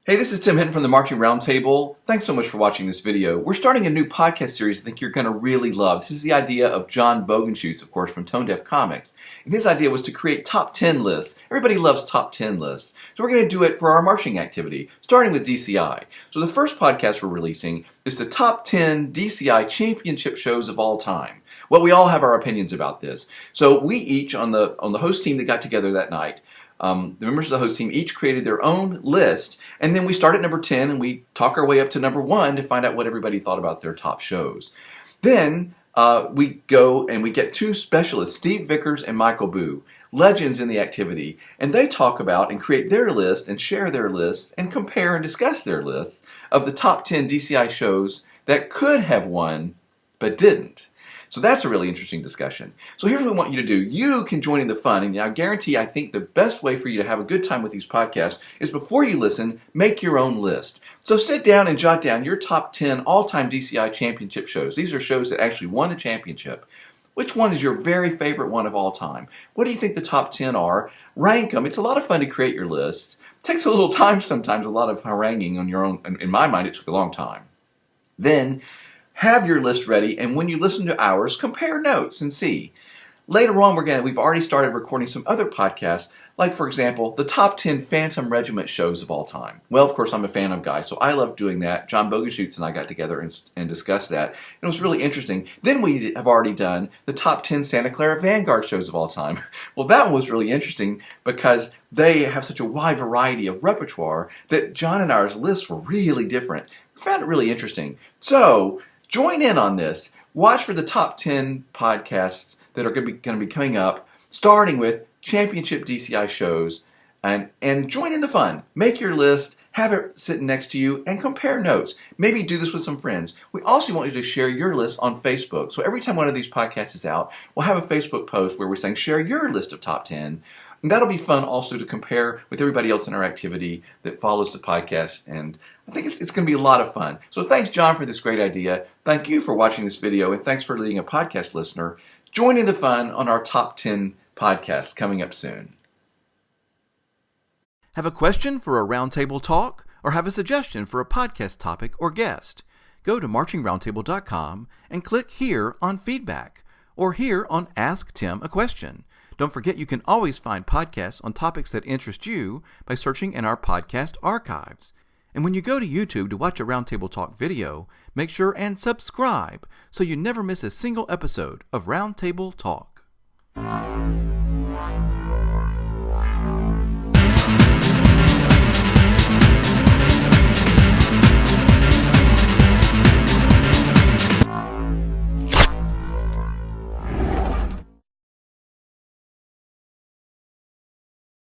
Hey, this is Tim Hinton from the Marching Roundtable. Thanks so much for watching this video. We're starting a new podcast series I think you're going to really love. This is the idea of John Bogenschutz, of course, from Tone Deaf Comics. And his idea was to create top 10 lists. Everybody loves top 10 lists. So we're going to do it for our marching activity, starting with DCI. So the first podcast we're releasing is the top 10 DCI championship shows of all time. Well, we all have our opinions about this. So we each, on the host team that got together that night, the members of the host team each created their own list, and then we start at number 10 and we talk our way up to number 1 to find out what everybody thought about their top shows. Then we go and we get two specialists, Steve Vickers and Michael Boo, legends in the activity, and they talk about and create their list and share their lists and compare and discuss their lists of the top 10 DCI shows that could have won but didn't. So that's a really interesting discussion. So here's what we want you to do. You can join in the fun, and I guarantee I think the best way for you to have a good time with these podcasts is before you listen, make your own list. So sit down and jot down your top 10 all-time DCI championship shows. These are shows that actually won the championship. Which one is your very favorite one of all time? What do you think the top 10 are? Rank them. It's a lot of fun to create your lists. It takes a little time sometimes, a lot of haranguing on your own. In my mind, it took a long time. Then have your list ready, and when you listen to ours, compare notes and see. Later on, we've already started recording some other podcasts, like, for example, the top 10 Phantom Regiment shows of all time. Well, of course, I'm a Phantom guy, so I love doing that. John Bogenschutz and I got together and discussed that. It was really interesting. Then we have already done the top 10 Santa Clara Vanguard shows of all time. Well, that one was really interesting because they have such a wide variety of repertoire that John and ours lists were really different. We found it really interesting. So join in on this. Watch for the top 10 podcasts that are going to be coming up, starting with championship DCI shows, and join in the fun. Make your list, have it sitting next to you, and compare notes. Maybe do this with some friends. We also want you to share your list on Facebook. So every time one of these podcasts is out, we'll have a Facebook post where we're saying, share your list of top 10. And that'll be fun also to compare with everybody else in our activity that follows the podcast, and I think it's going to be a lot of fun. So thanks, John, for this great idea. Thank you for watching this video, and thanks for being a podcast listener. Join in the fun on our top 10 podcasts coming up soon. Have a question for a roundtable talk, or have a suggestion for a podcast topic or guest? Go to marchingroundtable.com and click here on feedback, or here on Ask Tim a Question. Don't forget you can always find podcasts on topics that interest you by searching in our podcast archives. And when you go to YouTube to watch a Roundtable Talk video, make sure and subscribe so you never miss a single episode of Roundtable Talk.